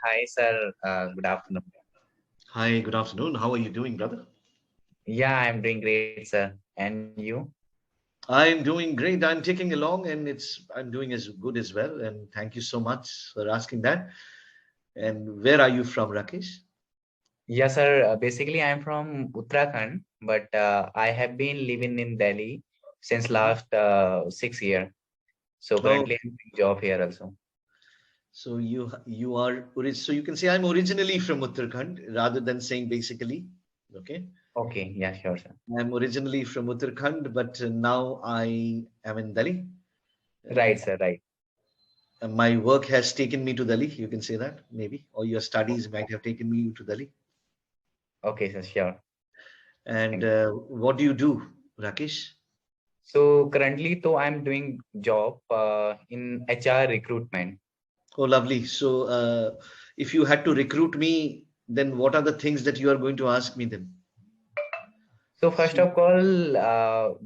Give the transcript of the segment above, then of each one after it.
Hi, sir. Good afternoon. Hi, good afternoon. How are you doing, brother? Yeah, I'm doing great, sir. And you? I'm doing great. I'm taking along and I'm doing as good as well. And thank you so much for asking that. And where are you from, Rakesh? Yes, sir. Basically, I'm from Uttarakhand, but I have been living in Delhi since Mhm. last 6 years. So Oh, currently, I'm doing job here also. so so you can say I'm originally from Uttarakhand rather than saying basically. Okay. Okay. Yeah, sure, sir. I'm originally from Uttarakhand, but now I am in Delhi. Right, Uh, sir. Right. and my work has taken me to Delhi. You can say that maybe, or your studies might have taken me to Delhi. Okay, sir. Sure. And Thank you. what do you do, Rakesh? So currently, though, I'm doing job in HR recruitment. Oh, lovely. So, if you had to recruit me, then what are the things that you are going to ask me then? So first So, of all,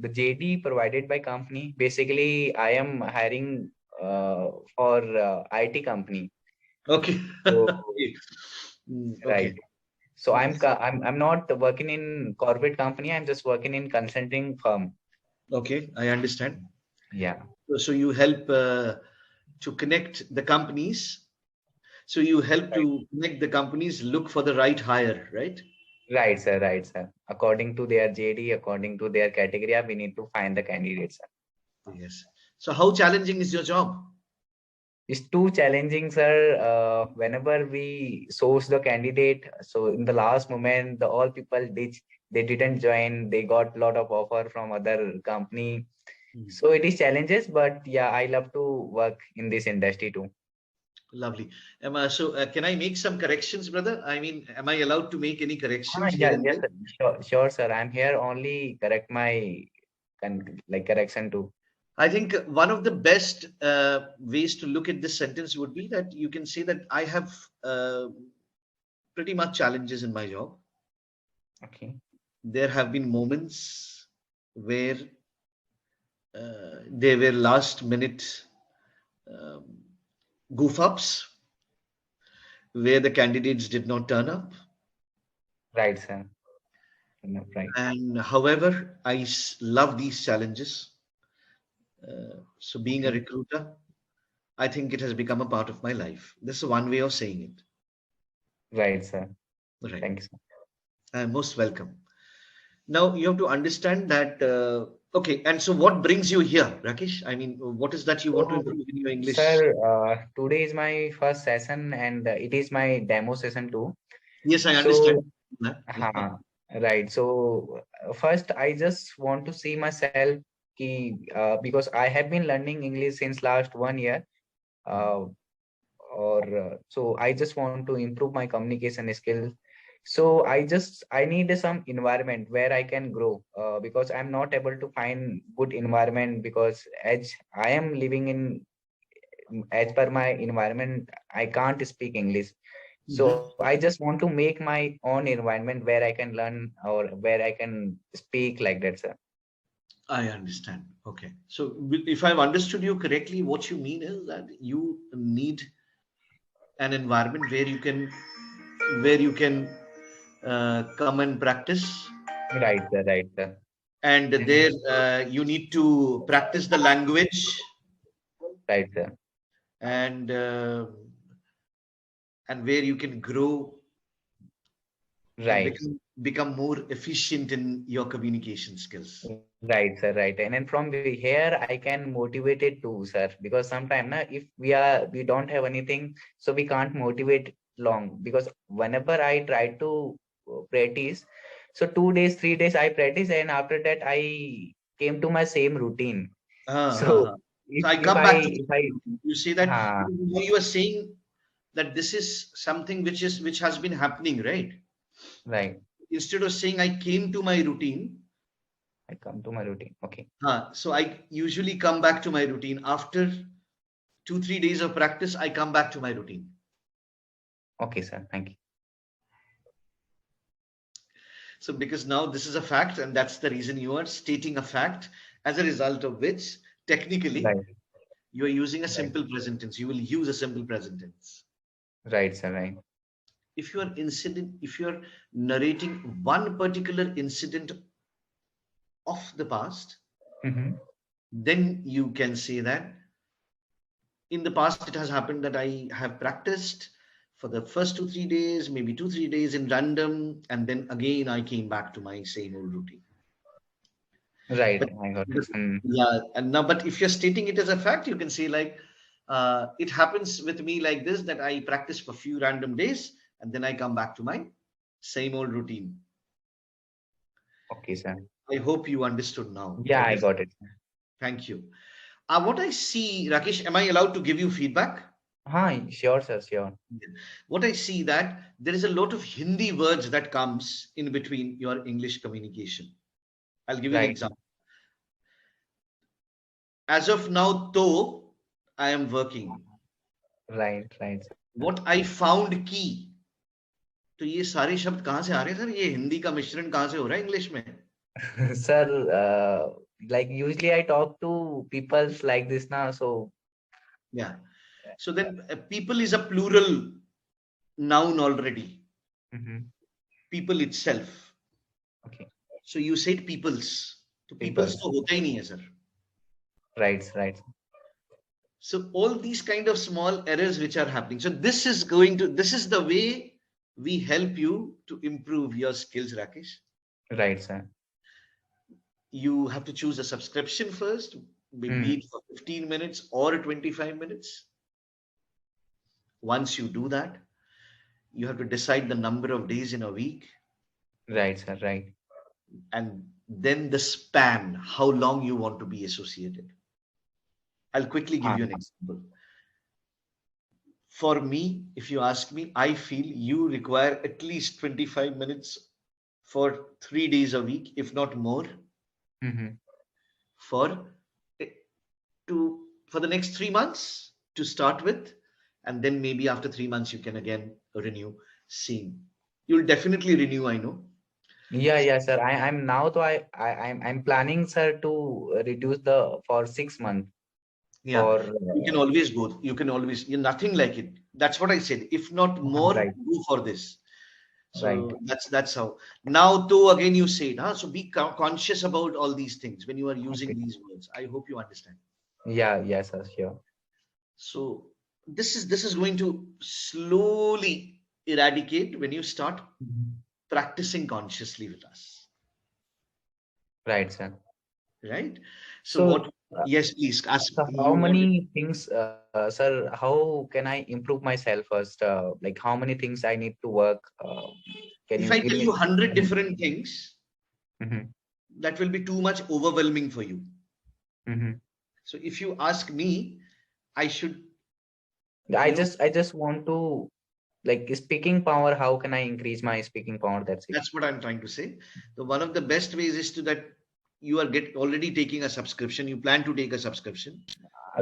the JD provided by company. Basically, I am hiring for IT company. okay. So Okay. right. Okay. So So, I'm not working in corporate company. I'm just working in consulting firm. okay, I understand. Yeah. So you help to connect the companies. So you help Right. to connect the companies, look for the right hire, right? Right, sir. Right, sir. According to their JD, according to their category, we need to find the candidates. Yes. So how challenging is your job? It's too challenging, sir. Whenever we source the candidate, so in the last moment, the all people they didn't join. They got lot of offer from other company. Hmm. So it is challenges, but yeah, I love to work in this industry too. Lovely. Can I make some corrections, brother? I mean, am I allowed to make any corrections here Yeah, and yes, there? sir. Sure, sir. I'm here only correct my correction too. I think one of the best ways to look at this sentence would be that you can say that I have uh, pretty much challenges in my job. Okay. There have been moments where there were last minute um, goof ups where the candidates did not turn up. Right, sir. No, right. And however, love these challenges. So, being a Okay. recruiter, I think it has become a part of my life. This is one way of saying it. Right, sir. Right. Thank you, sir. Most welcome. Now you have to understand that. Okay, and so what brings you here, Rakesh? I mean, what is that you want to So, improve in your English? sir, today is my first session and it is my demo session too. Yes, I understand So, that. right. So, first, I just want to see myself because I have been learning English since last 1 year. Uh, so I just want to improve my communication skills. So I need some environment where I can grow because I'm not able to find good environment because as I am living in as per my environment, I can't speak English. So Mhm. I just want to make my own environment where I can learn or where I can speak like that, sir. I understand. Okay, so if I've understood you correctly, what you mean is that you need an environment where you can come and practice, Right, sir. Right, sir. and there you need to practice the language Right, sir. and where you can grow and Right. become more efficient in your communication skills. Right, sir, right. And then from here, I can motivate it too, sir. Because sometimes, na, if we don't have anything, so we can't motivate long. Because whenever I try to practice, so 2 days, 3 days I practice, and after that I came to my same routine. Ah, ah, So ah. So I come back to if I, you say that uh, you are saying that this is something which has been happening, right? right, Instead of saying I came to my routine, I come to my routine. Okay, so I usually come back to my routine after 2 3 days of practice. I come back to my routine. okay, sir. Thank you. So because now this is a fact, and that's the reason you are stating a fact, as a result of which technically Right, you are using a right, simple present tense. You will use a simple present tense. Right, sir. Right. If you are narrating one particular incident of the past, Mm-hmm. then you can say that in the past it has happened that I have practiced for the first 2 3 days, maybe 2 3 days in random, and then again I came back to my same old routine. Right. But I got it. but- yeah, and now, but if you're stating it as a fact, you can say like, it happens with me like this, that I practice for few random days and then I come back to my same old routine. Okay, sir. I hope you understood now. Yeah, What I is? got it. Thank you. What I see, Rakesh, am I allowed to give you feedback? Hi, sure, sir. Sure. What I see that there is a lot of Hindi words that comes in between your English communication. I'll give you the Right. example. As of now, though I am working, Right. Right. what I found key, तो ये सारे शब्द कहाँ से आ रहे हैं sir? ये हिंदी का मिश्रण कहाँ से हो रहा है इंग्लिश में? Sir, like usually I talk to peoples like this now, so Yeah. So then people is a plural noun already. mhm. People itself. Okay. So you said peoples. तो peoples Peoples. तो होता ही नहीं है sir. Right. Right. So all these kind of small errors which are happening. So this is the way we help you to improve your skills, Rakesh. Right, sir. You have to choose a subscription first, be Mm. it for 15 minutes or 25 minutes. Once you do that, you have to decide the number of days in a week, Right, sir. Right. and then the span, how long you want to be associated. I'll quickly give Ah, you an example. For me, if you ask me, I feel you require at least 25 minutes for 3 days a week, if not more, mhm. for for the next 3 months to start with, and then maybe after 3 months you can again renew. Seeing you'll definitely renew, I know. Yeah, yeah, sir. I'm now though I'm planning, sir, to reduce the for 6 months Yeah, for you can always go. You can always. You're nothing like it. That's what I said. If not more, right, go for this. right. So that's how. Now, though, again, you said, huh? So be conscious about all these things when you are using Okay. these words. I hope you understand. Yeah, yes, sir. Sure. So this is going to slowly eradicate when you start Mhm. practicing consciously with us, Right, sir. right? So So, what? uh, Yes, please ask. so how You wanted. many things, sir? How can I improve myself first? Like how many things I need to work? Can If you I give tell me? you 100 different things, Mhm. that will be too much overwhelming for you. Mhm. So if you ask me, I should, I you know, just want to like speaking power. How can I increase my speaking power? That's it. that's what I'm trying to say. The one of the best ways is to that you are get already taking a subscription. You plan to take a subscription.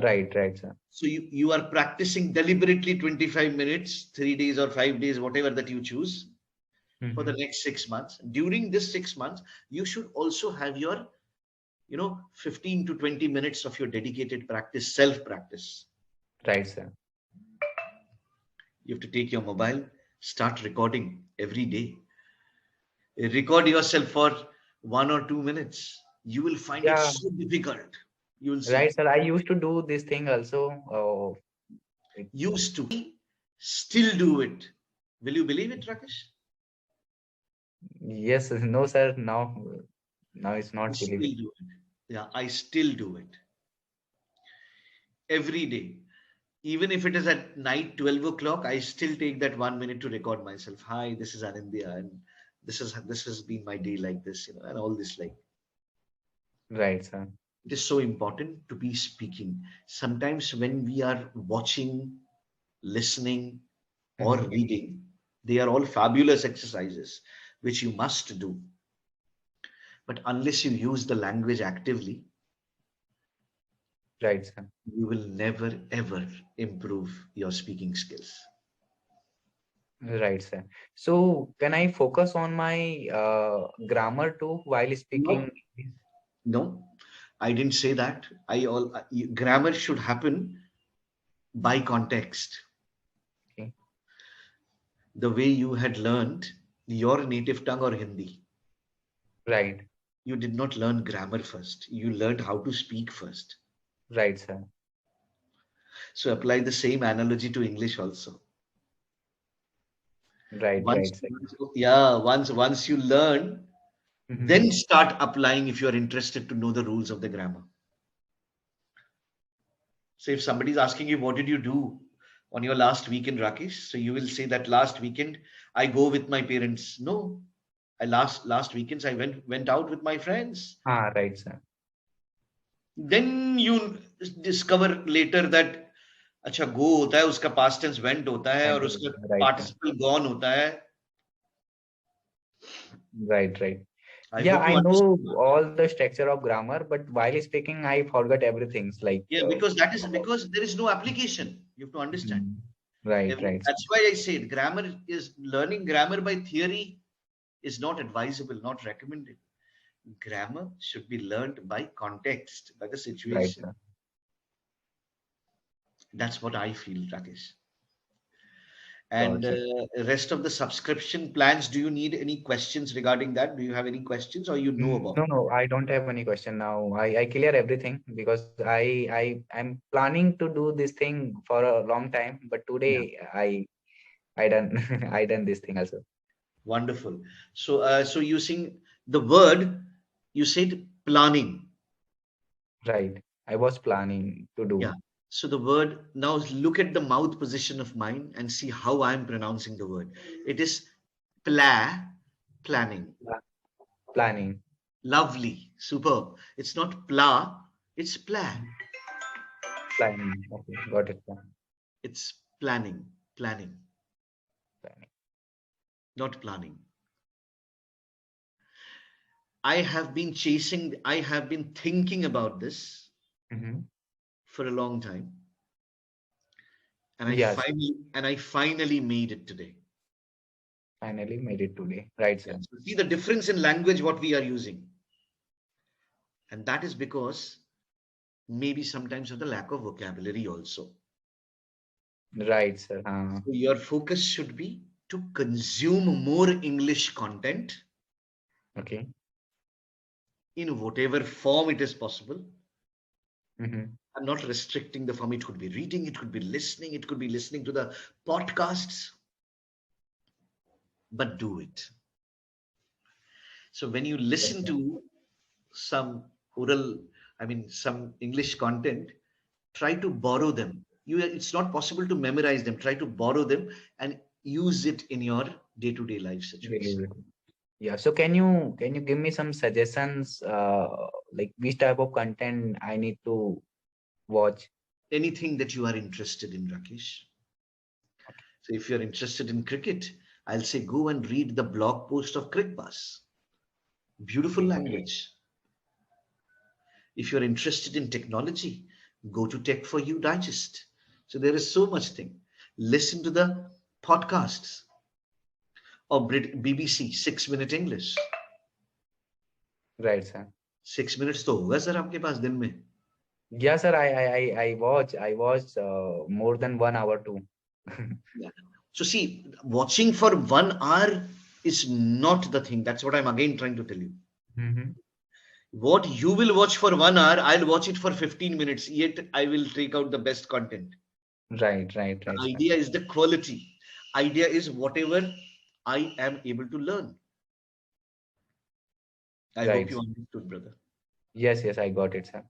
Right, right, sir. So you are practicing deliberately 25 minutes, 3 days or 5 days, whatever that you choose for the Mhm. next 6 months. During this 6 months, you should also have your, 15 to 20 minutes of your dedicated practice, self practice. Right, sir. You have to take your mobile, start recording every day. Record yourself for 1 or 2 minutes. You will find it Yeah, so difficult. You will right, see. sir. I used to do this thing also. Oh, it, Used to. Still do it. Will you believe it, Rakesh? yes, no, sir. Now it's I not still believable. do it. Yeah, I still do it every day. Even if it is at night, 12 o'clock, I still take that 1 minute to record myself. Hi, this is Anindya, and this has been my day like this, and all this like. Right, sir. It is so important to be speaking. Sometimes when we are watching, listening, or Mhm. reading, they are all fabulous exercises which you must do. But unless you use the language actively, Right, sir. you will never ever improve your speaking skills. Right, sir. So can I focus on my grammar too while speaking? No, no, I didn't say that. Grammar should happen by context. Okay. the way you had learned your native tongue or Hindi. Right. You did not learn grammar first. You learned how to speak first. Right, sir. So apply the same analogy to English also. Right, Once, right, sir. yeah, once you learn, Mm-hmm. then start applying if you are interested to know the rules of the grammar. So if somebody is asking you, what did you do on your last weekend, Rakesh? So you will say that last weekend I go with my parents. No, I last weekends I went out with my friends. Ah, right, sir. Then you discover later that अच्छा go होता है उसका past tense went होता है Right, और उसका right, sir. participle gone होता है. Right, right. I Yeah, hope you I understand. know all the structure of grammar, but while speaking, I forgot everything. Like, Yeah, because that is because there is no application. You have to understand. mhm. Right, right, sir. That's why I said grammar is learning grammar by theory is not advisable, not recommended. Grammar should be learned by context, by the Right, situation. sir. That's what I feel, Rakesh. Sure, And sir. rest of the subscription plans, do you need any questions regarding that? Do you have any questions or you know about? No, no, I don't have any question now. I clear everything because I'm planning to do this thing for a long time, but Yeah, today I done I done this thing also. wonderful. So, so using the word, you said planning. Right. I was planning to Yeah. do. So the word, now look at the mouth position of mine and see how I'm pronouncing the word. It is planning. Pla- Planning. Lovely, superb. It's not it's pla. Planning. Okay, got it. Sir. It's planning, Planning. not planning. I have been thinking about this Mm-hmm. for a long time, and Yes, I finally made it today. finally made it today. Right, Yeah. sir. So see the difference in language what we are using, and that is because maybe sometimes of the lack of vocabulary also. Right, sir. So your focus should be to consume more English content Okay. in whatever form it is possible. Mm-hmm. I'm not restricting the form. It could be reading, it could be listening, it could be listening to the podcasts, but do it. So when you Yes, listen sir. to some oral, I mean, some English content, try to borrow them. It's not possible to memorize them. Try to borrow them and use it in your day-to-day life Really, situation. really. Yeah. So can you give me some suggestions, like which type of content I need to watch? Anything that you are interested in, Rakesh. So if you're interested in cricket, I'll say go and read the blog post of Crickbus. Beautiful Okay. language. If you're interested in technology, go to Tech for You Digest. So there is so much thing. Listen to the podcasts of BBC 6 Minute English. Right, sir. 6 minutes तो होगा sir आपके पास दिन में. Yeah, sir. I watch more than 1 hour too. Yeah. So see, watching for 1 hour is not the thing. That's what I'm again trying to tell you. Mm-hmm. What you will watch for 1 hour, I'll watch it for 15 minutes. Yet I will take out the best content. Right, right, right, The sir. idea is the quality. Idea is whatever I am able to learn. I hope Right. you understood, brother. Yes, yes, I got it, sir.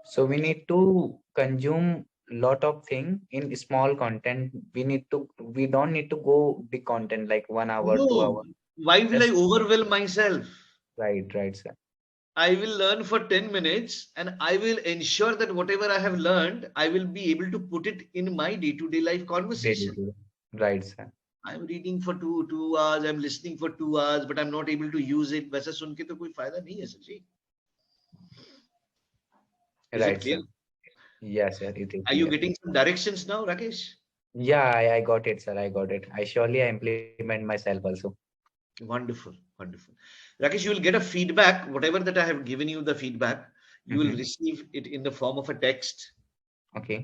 So we need to consume lot of thing in small content. We don't need to go big content like 1 hour, two No, hour. why will I Just overwhelm myself? right, right, sir. I will learn for 10 minutes and I will ensure that whatever I have learned, I will be able to put it in my day-to-day life Daily, conversation. daily. Right, sir. I'm reading for two hours, I'm listening for 2 hours, but I'm not able to use it. वैसा सुन के तो कोई फायदा नहीं है sir ji. Is it Right, clear? sir. Yes, sir. It is Are you clear. getting some directions now, Rakesh? Yeah, I got it, sir. I got it. I surely implement myself also. Wonderful, wonderful. Rakesh, you will get a feedback, whatever that I have given you the feedback, you will Mm-hmm. receive it in the form of a text. Okay.